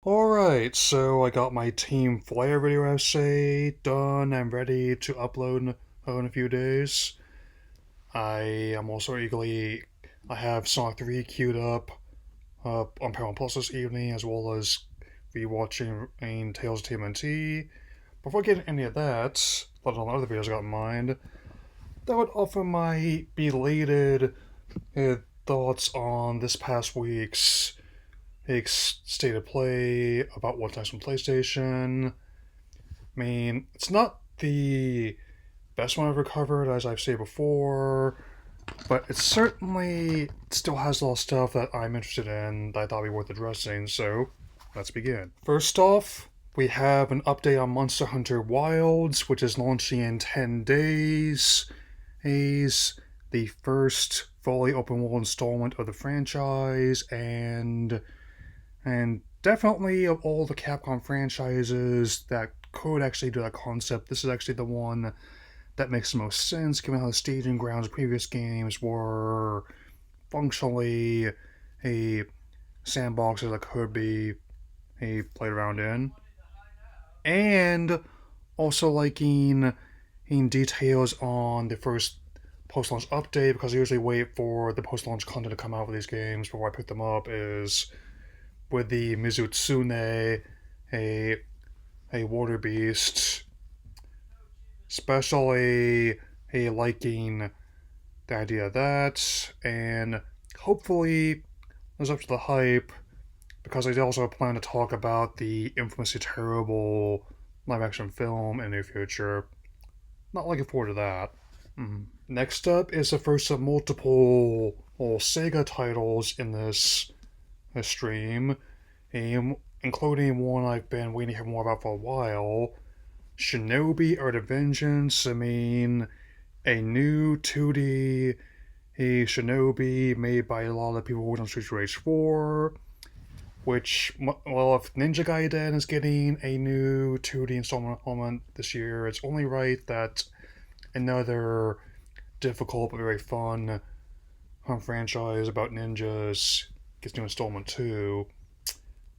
Alright, so I got my Team Flare video essay done and ready to upload in a few days. I am also I have Sonic 3 queued up on Paramount Plus this evening, as well as rewatching Tales of TMNT. Before getting any of that, let alone other videos I got in mind, that would offer my belated uh, thoughts on this past week's state of play about what's next on PlayStation. It's not the best one I've ever covered, as I've said before, but it certainly still has a lot of stuff that I'm interested in that I thought would be worth addressing, so let's begin. First off, we have an update on Monster Hunter Wilds, which is launching in 10 days. Is the first fully open world installment of the franchise, and definitely of all the Capcom franchises that could actually do that concept, this is actually the one that makes the most sense, given how the staging grounds of previous games were functionally a sandbox that could be played around in. And also liking in details on the first post-launch update, because I usually wait for the post-launch content to come out for these games before I pick them up, is with the Mizutsune, a water beast, especially liking the idea of that, and hopefully lives up to the hype, because I also plan to talk about the infamously terrible live-action film in the near future. Not looking forward to that. Next up is the first of multiple Sega titles in this stream, including one I've been waiting to hear more about for a while, Shinobi Art of Vengeance. A new 2D Shinobi made by a lot of the people who worked on Streets of Rage 4, which, well, if Ninja Gaiden is getting a new 2D installment this year, it's only right that another difficult but very fun franchise about ninjas gets new installment too.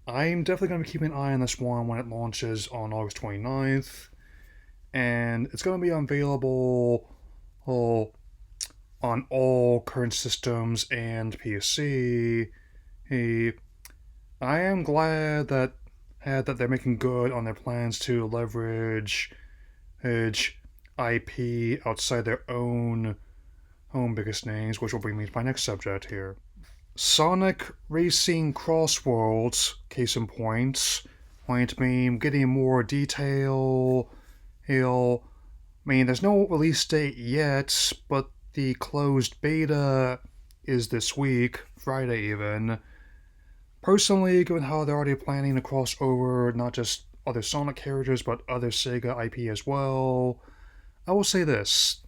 I'm definitely going to be keeping an eye on this one when it launches on August 29th, and it's going to be available on all current systems and PC. I am glad that they're making good on their plans to leverage IP outside their own biggest names, which will bring me to my next subject here. Sonic Racing Crossworlds, case in point, getting more detail. There's no release date yet, but the closed beta is this week, Friday even. Personally, given how they're already planning to cross over not just other Sonic characters, but other Sega IP as well, I will say this.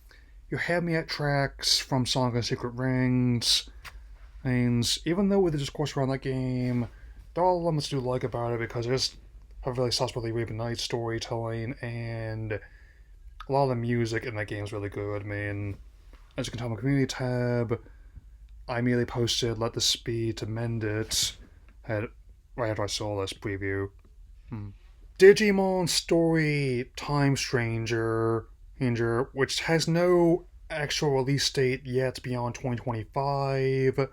You have me at tracks from Sonic and Secret Rings, and even though with the discourse around that game, there are elements I do like about it, because it just have really saucy Raven Knight storytelling, and a lot of the music in that game is really good. As you can tell in the community tab, I immediately posted Let This Be to mend it right after I saw this preview. Digimon Story Time Stranger, which has no actual release date yet beyond 2025.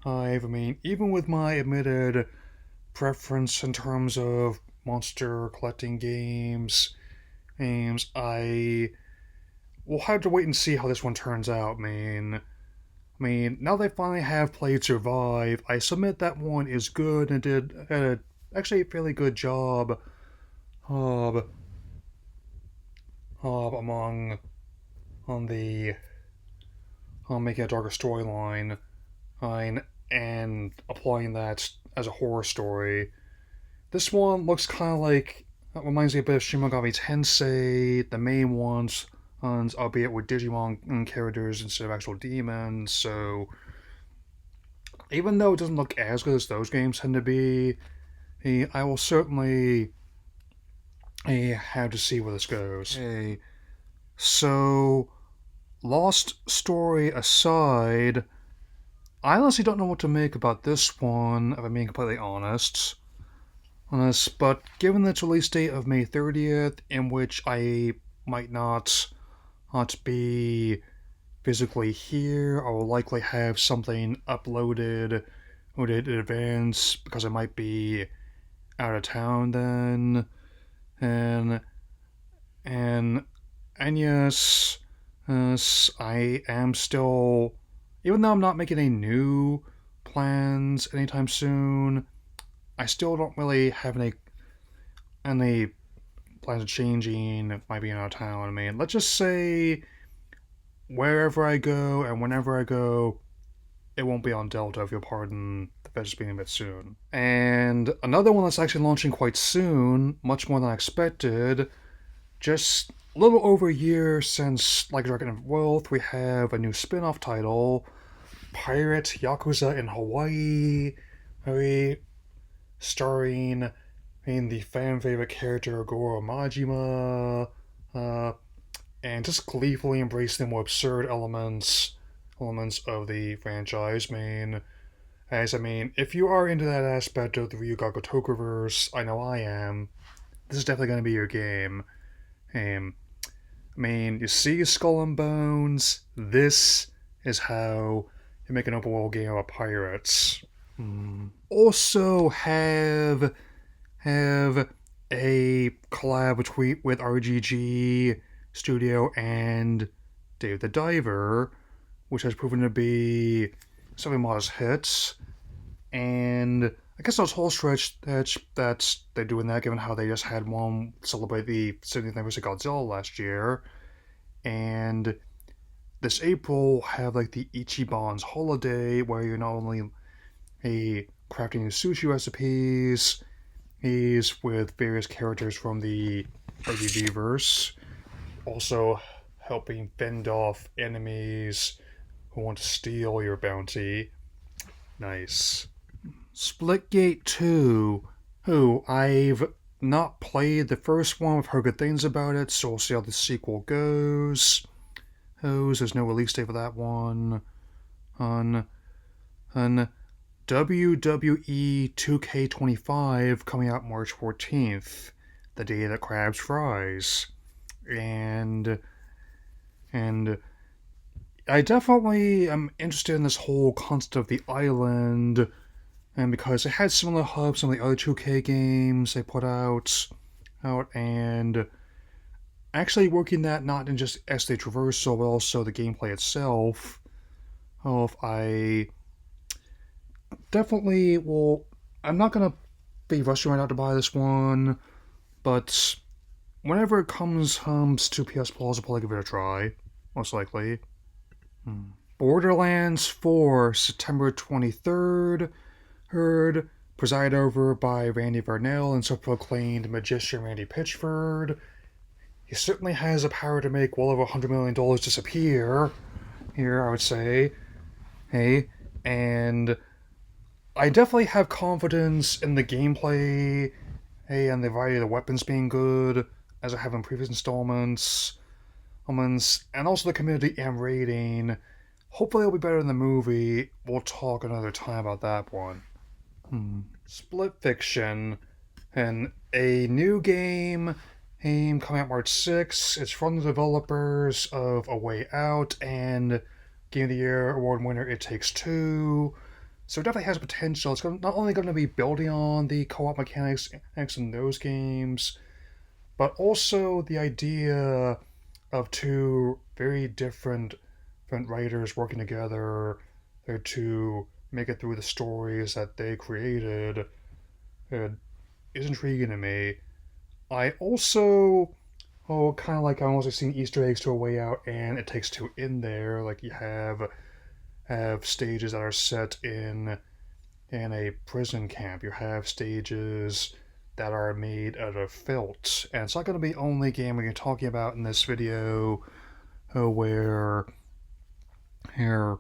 Even with my admitted preference in terms of monster collecting games, I will have to wait and see how this one turns out. Now they finally have played Survive, I submit that one is good and had actually a fairly good job of among on the on making a darker storyline and applying that as a horror story. This one looks kind of like, reminds me a bit of Shin Megami Tensei, the main ones, albeit with Digimon characters instead of actual demons. So even though it doesn't look as good as those games tend to be, I will certainly have to see where this goes. So, Lost Story aside, I honestly don't know what to make about this one, if I'm being completely honest. on this, but given its release date of May 30th, in which I might not be physically here, I will likely have something uploaded in advance because I might be out of town then. And and and yes, I am still, even though I'm not making any new plans anytime soon, I still don't really have any plans of changing my being out of town. I mean, let's just say wherever I go and whenever I go, it won't be on Delta, if you'll pardon the just being a bit soon. And another one that's actually launching quite soon, much more than I expected, just a little over a year since Like a Dragon of Wealth, we have a new spin off title, Pirate Yakuza in Hawaii, starring the fan favorite character Goro Majima, and just gleefully embracing the more absurd elements of the franchise. If you are into that aspect of the Ryuga Gotokuverse, I know I am. This is definitely going to be your game. You see Skull and Bones. This is how you make an open world game about pirates. Also have a collab between with RGG Studio and Dave the Diver, which has proven to be something modest hits. And I guess those whole stretch that's they're doing that, given how they just had one celebrate the 70th anniversary of Godzilla last year, and this April have like the Ichiban's holiday, where you're not only crafting sushi recipes, he's with various characters from the RGB verse, also helping fend off enemies who want to steal your bounty. Nice. Splitgate 2, who I've not played the first one, I've heard good things about it, so we'll see how the sequel goes. There's no release date for that one. On WWE 2K25 coming out March 14th, the day that crabs fries. And I definitely am interested in this whole concept of the island, and because it had similar hubs some of the other 2K games they put out, and actually working that not in just SD traversal, but also the gameplay itself. I definitely will. I'm not gonna be rushing right out to buy this one, but whenever it comes to PS Plus, I'll probably give it a try, most likely. Borderlands 4, September 23rd, presided over by Randy Vernell and self-proclaimed magician Randy Pitchford. He certainly has the power to make well over $100 million disappear here, I would say. And I definitely have confidence in the gameplay, and the variety of the weapons being good, as I have in previous installments. And also the community and rating. Hopefully it'll be better than the movie. We'll talk another time about that one. Split Fiction, and a new game coming out March 6th. It's from the developers of A Way Out and Game of the Year award winner It Takes Two. So it definitely has potential. It's not only going to be building on the co-op mechanics in those games, but also the idea of two very different writers working together to make it through the stories that they created. It is intriguing to me. I also, kind of like I'm also seeing Easter eggs to A Way Out and It Takes Two in there. Like you have stages that are set in a prison camp. You have stages that are made out of felt, and it's not going to be the only game we're talking about in this video where here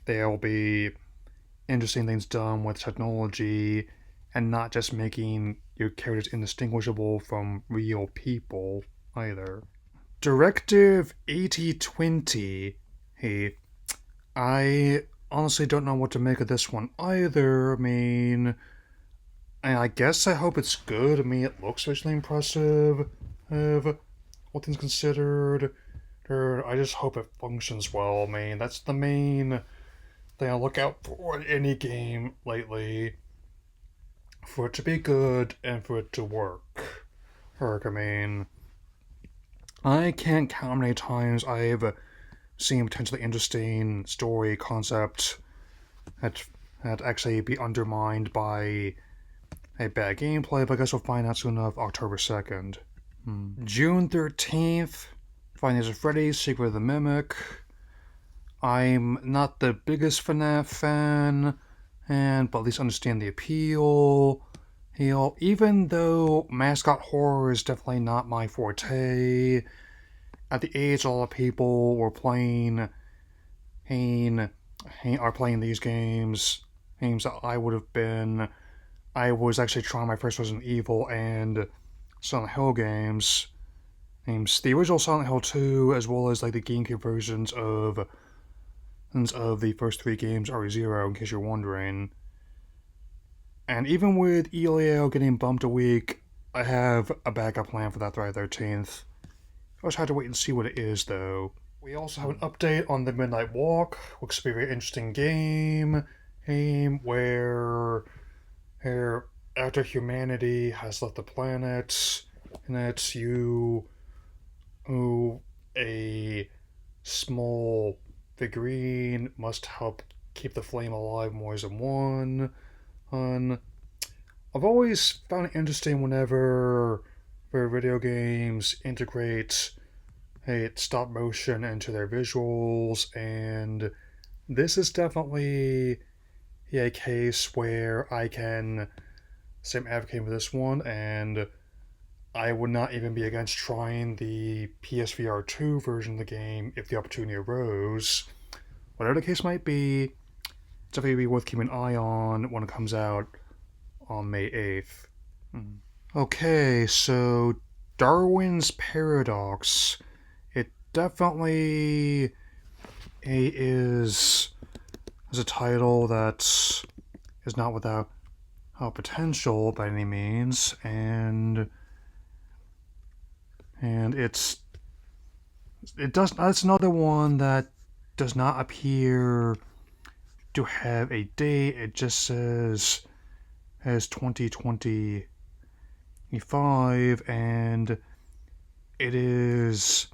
there'll be interesting things done with technology and not just making your characters indistinguishable from real people either. Directive 8020. I honestly don't know what to make of this one either. And I guess I hope it's good. I mean, it looks visually impressive. All things considered, I just hope it functions well. I mean, that's the main thing I look out for in any game lately. For it to be good and for it to work. I mean, I can't count how many times I've seen potentially interesting story concept that actually be undermined by a bad gameplay, but I guess we'll find out soon enough October 2nd. June 13th, Five Nights at Freddy's Secret of the Mimic. I'm not the biggest FNAF fan, but at least understand the appeal. Even though mascot horror is definitely not my forte, at the age a lot of people were playing, are playing these games that I would have been. I was actually trying my first Resident Evil and Silent Hill games. The original Silent Hill 2, as well as like the GameCube versions of the first three games, RE0, in case you're wondering. And even with Elio getting bumped a week, I have a backup plan for that Friday 13th. I just have to wait and see what it is, though. We also have an update on the Midnight Walk, which will be a very interesting game where after humanity has left the planet, and it's you who a small figurine must help keep the flame alive more than one. I've always found it interesting whenever video games integrate stop motion into their visuals, and this is definitely a case where I can say I'm advocating for this one, and I would not even be against trying the PSVR 2 version of the game if the opportunity arose. Whatever the case might be, it's definitely be worth keeping an eye on when it comes out on May 8th. Okay, so Darwin's Paradox. It definitely is a title that is not without potential by any means, and it's another one that does not appear to have a date. It just says as 2025, and it is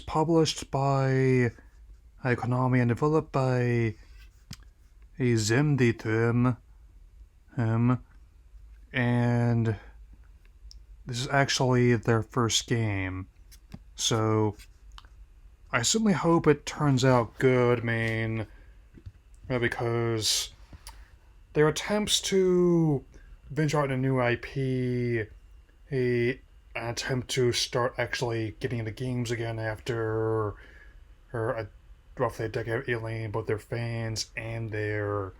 published by Konami and developed by a Zimdithim, and this is actually their first game. So I certainly hope it turns out good, because their attempts to venture out a new IP, an attempt to start actually getting into games again after roughly a decade of alienating both their fans and their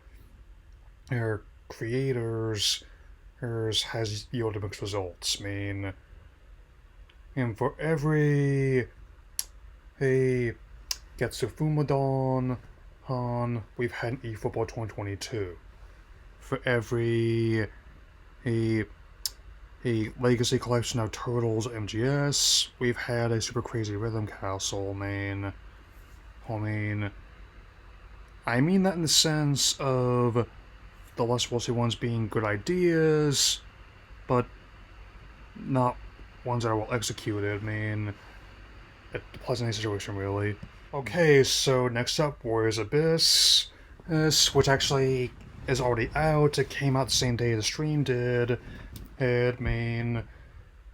creators has yielded mixed results. And for every Getsufumadon we've had an eFootball 2022. For every a Legacy collection of Turtles MGS, we've had a Super Crazy Rhythm Castle. I mean that in the sense of the less wealthy ones being good ideas, but not ones that are well executed. A pleasant situation, really. Okay, so next up, Warriors Abyss, which actually is already out. It came out the same day the stream did. Given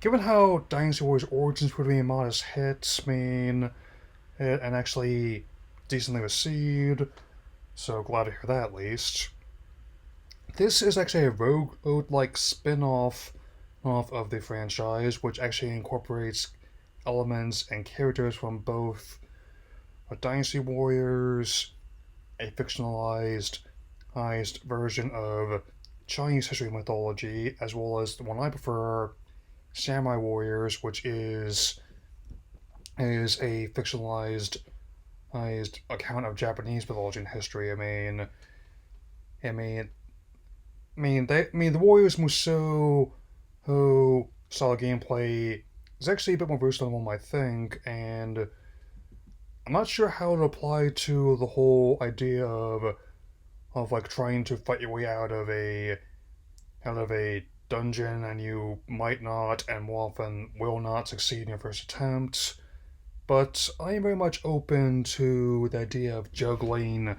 how Dynasty Warriors Origins would be a modest hit, and actually decently received, so glad to hear that at least. This is actually a roguelike spin-off of the franchise, which actually incorporates elements and characters from both Dynasty Warriors, a fictionalized version of Chinese history and mythology, as well as the one I prefer, Samurai Warriors, which is a fictionalized account of Japanese mythology and history. the Warriors Musou who style gameplay is actually a bit more versatile than one might think, and I'm not sure how to apply to the whole idea of like trying to fight your way out of a dungeon and you might not and more often will not succeed in your first attempt. But I am very much open to the idea of juggling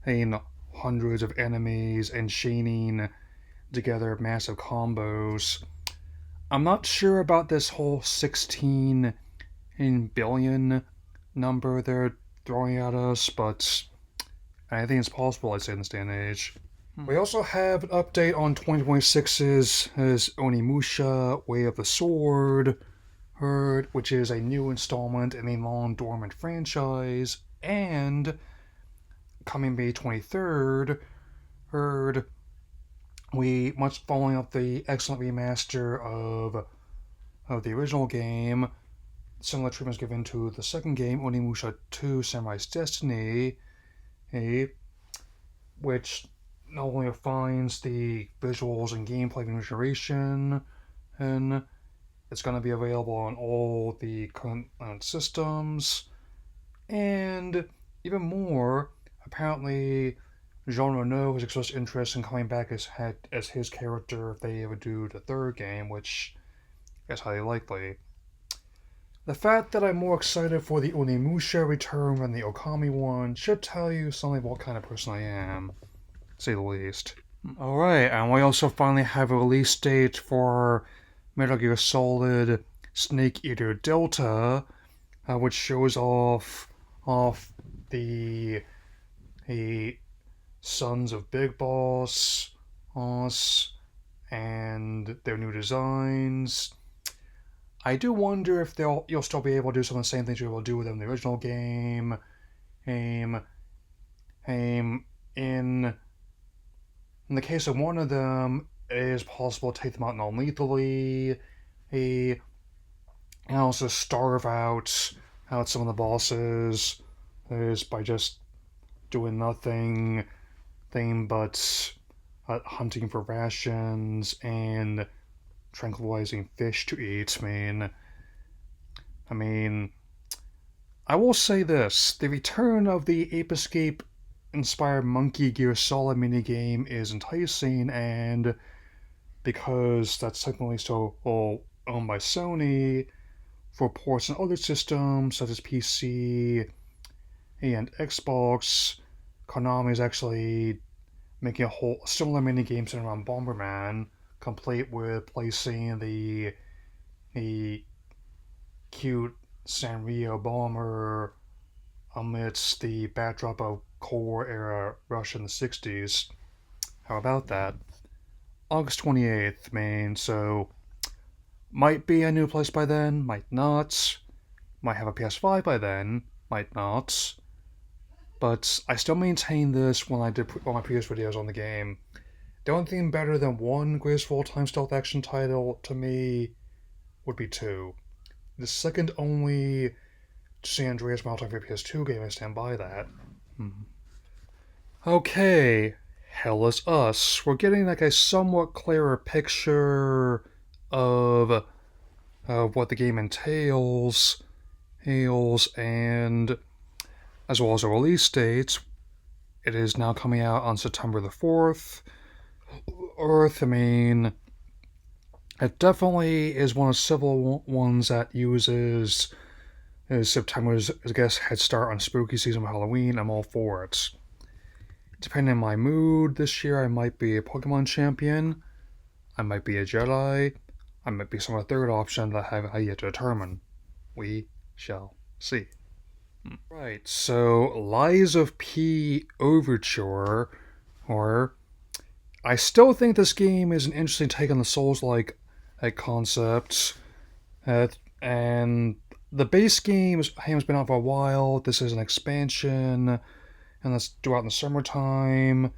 in hundreds of enemies and chaining together massive combos. I'm not sure about this whole 16 billion number they're throwing at us, but I think it's possible, I'd say, in this day and age. We also have an update on 2026's Onimusha Way of the Sword, which is a new installment in a long dormant franchise, and coming May 23rd, we much following up the excellent remaster of the original game. Similar treatment was given to the second game, Onimusha 2 Samurai's Destiny, which not only refines the visuals and gameplay generation, and it's going to be available on all the current systems, and even more, apparently Jean Reno has expressed interest in coming back as his character if they ever do the third game, which is highly likely. The fact that I'm more excited for the Onimusha return than the Okami one should tell you something about what kind of person I am, to say the least. Alright, and we also finally have a release date for Metal Gear Solid Snake Eater Delta, which shows off the Sons of Big Boss, and their new designs. I do wonder if you'll still be able to do some of the same things you were able to do with them in the original game. In the case of one of them, it is possible to take them out non-lethally, and also starve out some of the bosses is by just doing nothing but hunting for rations and tranquilizing fish to eat. I mean, I will say this: the return of the Ape Escape inspired Monkey Gear Solid minigame is enticing, and because that's technically still all owned by Sony, for ports on other systems such as PC and Xbox, Konami is actually making a whole similar minigame centered around Bomberman, complete with placing the cute Sanrio bomber amidst the backdrop of Cold War era Russia in the 60s. How about that? August 28th, so might be a new place by then, might not. Might have a PS5 by then, might not. But I still maintain this when I did all my previous videos on the game. The only thing better than one greatest of all time stealth action title to me would be 2. The second only to San Andreas Multiplayer PS2 game, I stand by that. Okay, Hell is Us. We're getting like a somewhat clearer picture of what the game entails, and as well as a release date. It is now coming out on September the 4th. It definitely is one of several ones that uses September's, I guess, head start on spooky season of Halloween. I'm all for it. Depending on my mood this year, I might be a Pokemon champion, I might be a Jedi, I might be some other third option that I have yet to determine. We shall see. Right, so Lies of P Overture, or I still think this game is an interesting take on the Souls-like concept, and the base game has been out for a while. This is an expansion, and that's due out in the summertime.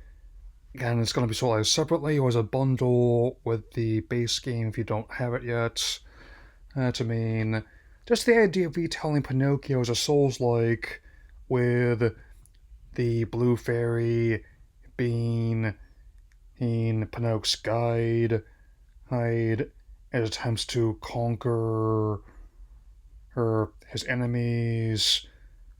And it's going to be sold either separately or as a bundle with the base game if you don't have it yet. Just the idea of retelling Pinocchio as a Souls-like, with the Blue Fairy being in Pinocchio's guide, hide, and attempts to conquer his enemies.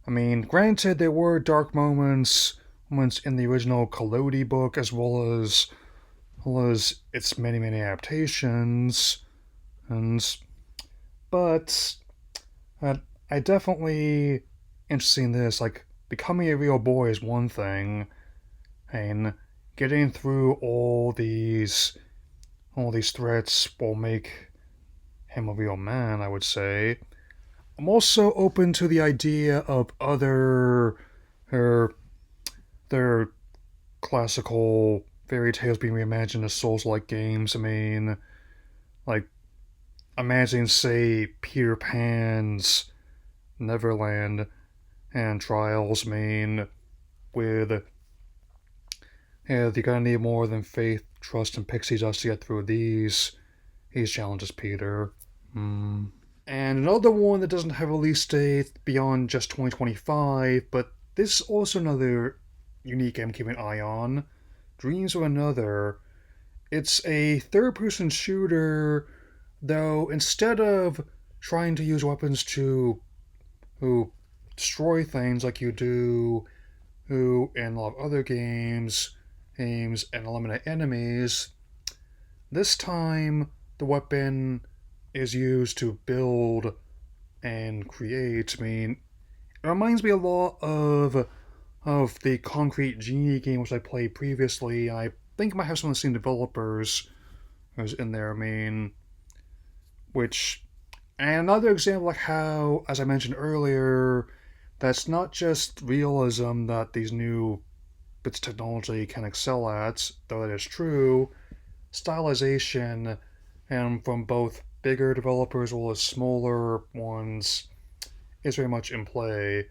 I mean, granted, there were dark moments in the original Collodi book, as well as its many adaptations, and but I definitely interested in this. Like, becoming a real boy is one thing, and getting through all these threats will make him a real man, I would say. I'm also open to the idea of er, their classical fairy tales being reimagined as Souls-like games. I mean, like, imagine, say, Peter Pan's Neverland and Trials. I mean, with you're gonna need more than faith, trust, and pixie dust to get through these challenges, Peter. Hmm. And another one that doesn't have a release date beyond just 2025, but this is also another unique game I'm keeping an eye on. Dreams of Another. It's a third person shooter, though instead of trying to use weapons to destroy things like you do in a lot of other games and eliminate enemies, this time the weapon is used to build and create. I mean, it reminds me a lot of the Concrete Genie game which I played previously. I think it might have some of the same developers as in there. I mean, which and another example like how, as I mentioned earlier, that's not just realism that these new bits of technology can excel at, though that is true. Stylization, and from both bigger developers as well as smaller ones, is very much in play.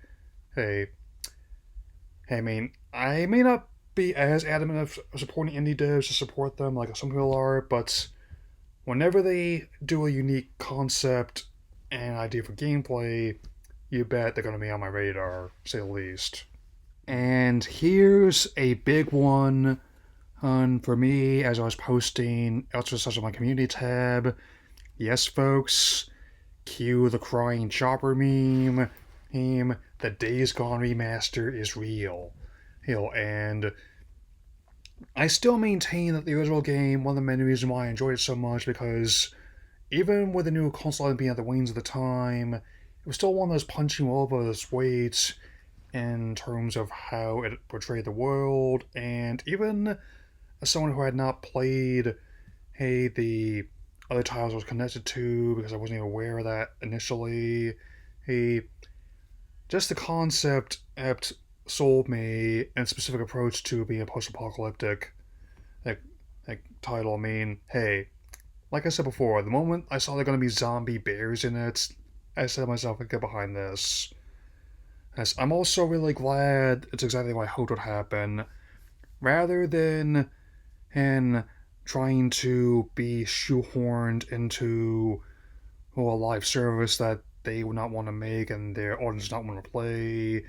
Hey, I mean, I may not be as adamant of supporting indie devs to support them like some people are, but whenever they do a unique concept and idea for gameplay, you bet they're going to be on my radar, to say the least. And here's a big one for me as I was posting elsewhere such on my community tab. Yes, folks, cue the crying chopper meme. The Days Gone remaster is real. And I still maintain that the original game, one of the many reasons why I enjoyed it so much, because even with the new console being at the wings at the time, it was still one of those punching well above its weight in terms of how it portrayed the world, and even as someone who had not played, the other titles I was connected to because I wasn't even aware of that initially, hey, just the concept helped sold me and specific approach to being a post-apocalyptic like, title. I mean, hey, like I said before, the moment I saw there are going to be zombie bears in it, I said to myself, I get behind this. Yes, I'm also really glad it's exactly what I hoped would happen. Rather than and trying to be shoehorned into a live service that they would not want to make and their audience not want to play.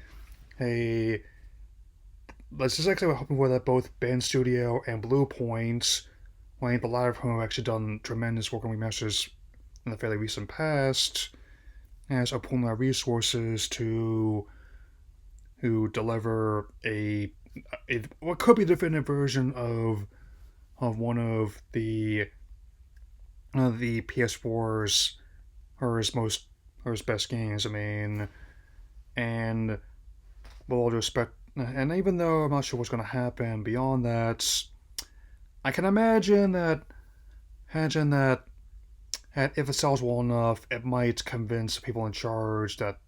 Hey, this is actually what happened with that both Band Studio and Blue Point, like the latter of whom have actually done tremendous work on remasters in the fairly recent past, as are pulling their resources to deliver a what could be the definitive version of one of the PS4's her best games. I mean, and with all due respect, and even though I'm not sure what's going to happen beyond that, I can imagine that if it sells well enough, it might convince people in charge that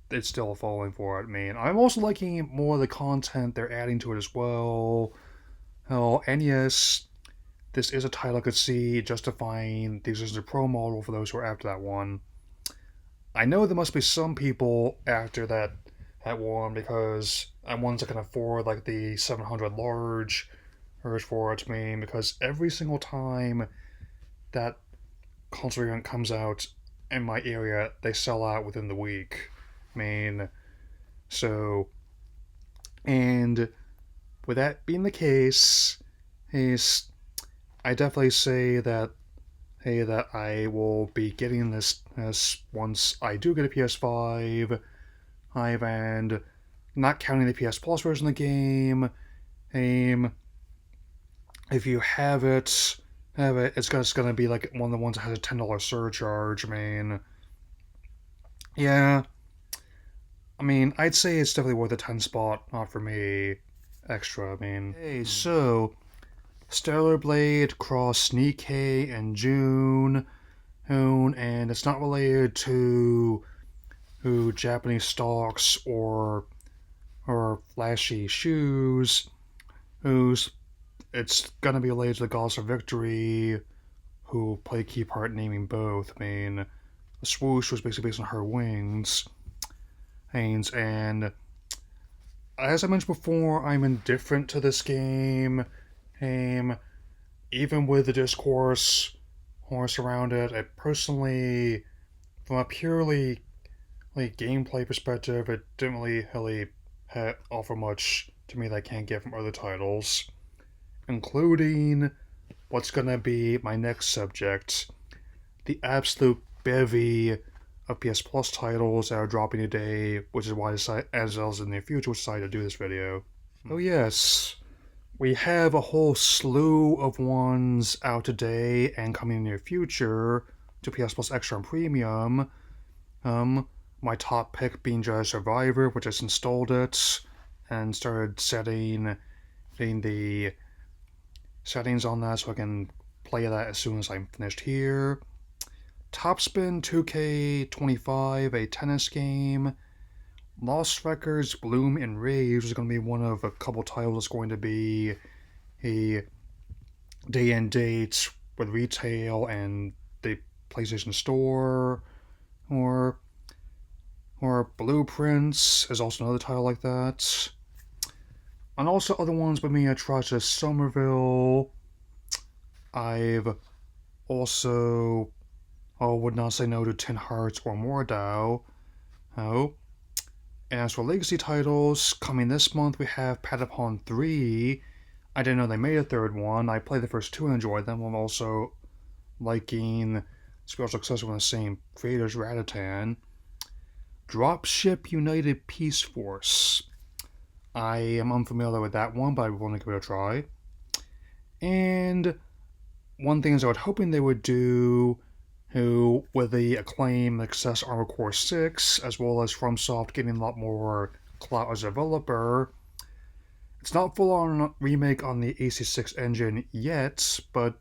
it's still falling for it. I mean, I'm also liking more of the content they're adding to it as well. Oh, and yes, this is a title I could see justifying the existence of Pro model for those who are after that one. I know there must be some people after that one because I'm ones that can afford like the 700 large urge for it. I mean, because every single time that console event comes out in my area, they sell out within the week. I mean, so, and with that being the case, he's I definitely say that that I will be getting this once I do get a PS5, and not counting the PS Plus version of the game. Um, if you have it, it's just gonna be like one of the ones that has a $10 surcharge. Yeah, I'd say it's definitely worth a 10 spot, not for me, extra. Hey, so Stellar Blade cross Nikkei in June, and it's not related to Japanese stocks or flashy shoes. Who's It's gonna be related to the Goddess of Victory, who play a key part in naming both. The swoosh was basically based on her wings. And as I mentioned before, I'm indifferent to this game. Um, Even with the discourse around it, I personally, from a purely gameplay perspective, it didn't really offer much to me that I can't get from other titles, including what's gonna be my next subject: the absolute bevy of PS Plus titles that are dropping today, which is why I decided, as well as in the future, decided to do this video. Oh yes, we have a whole slew of ones out today and coming in the near future to PS Plus Extra and Premium. My top pick being Jedi Survivor, which I just installed it and started setting the settings on that so I can play that as soon as I'm finished here. Topspin 2K25, a tennis game. Lost Records Bloom and Rage is going to be one of a couple titles that's going to be a day and date with retail and the PlayStation Store. Or Blueprints is also another title like that. And also other ones by me, Atrocious Somerville. I've also would not say no to Tin Hearts or Mordau. Oh. And as for legacy titles, coming this month we have Patapon 3. I didn't know they made a third one. I played the first two and enjoyed them. I'm also liking spiritual successor from the same creators, Ratatan. Dropship United Peace Force. I am unfamiliar with that one, but I want to give it a try. And one thing is I was hoping they would do, with the acclaim success Armored Core 6, as well as FromSoft getting a lot more clout as a developer. It's not full-on remake on the AC6 engine yet, but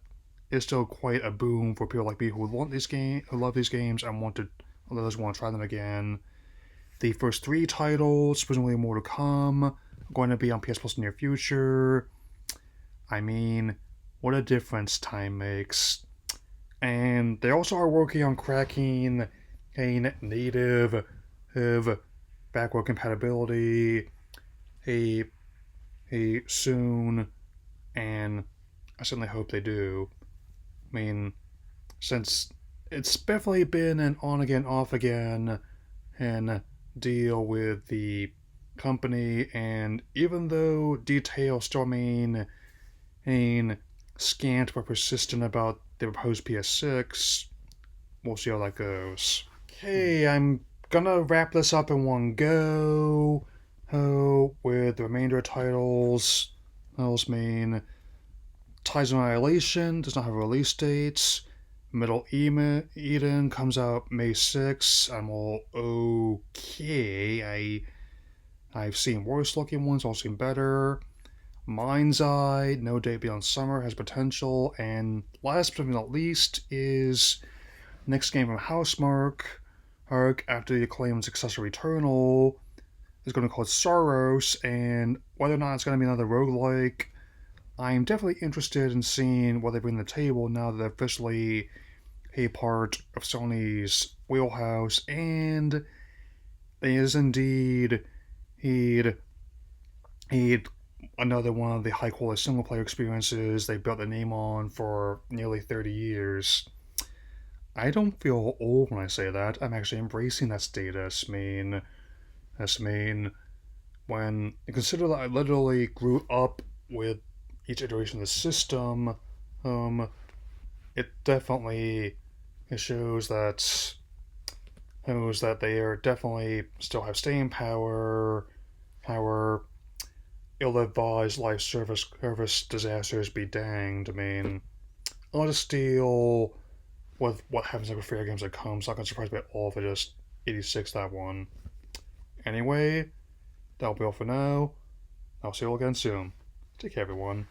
it's still quite a boom for people like me who love these games and want to try them again. The first three titles, presumably more to come, are going to be on PS Plus in the near future. What a difference time makes. And they also are working on cracking a native backward compatibility soon, and I certainly hope they do. Since it's definitely been an on again, off again, and deal with the company, and even though details still remain scant but persistent about the proposed PS6, we'll see how that goes. Okay, I'm gonna wrap this up in one go. With the remainder of titles. Ties of Annihilation does not have a release date. Middle Eden comes out May 6th. I'm all okay. I've seen worse looking ones, I've seen better. Mind's Eye, no date beyond summer, has potential. And last but not least is next game from Housemarque, after the acclaimed successor Eternal, is going to be called Sorrows, and whether or not it's going to be another roguelike, I'm definitely interested in seeing what they bring to the table now that they're officially a part of Sony's wheelhouse, and it is indeed another one of the high quality single player experiences they built their name on for nearly 30 years. I don't feel old when I say that. I'm actually embracing that status. When you consider that I literally grew up with each iteration of the system, um, it definitely it shows that they are definitely still have staying power. However, ill-advised life service disasters be danged. I mean, a lot of steel with what happens with fair games that comes. Not gonna surprise me at all if it just 86 that one. Anyway, that'll be all for now. I'll see you all again soon. Take care, everyone.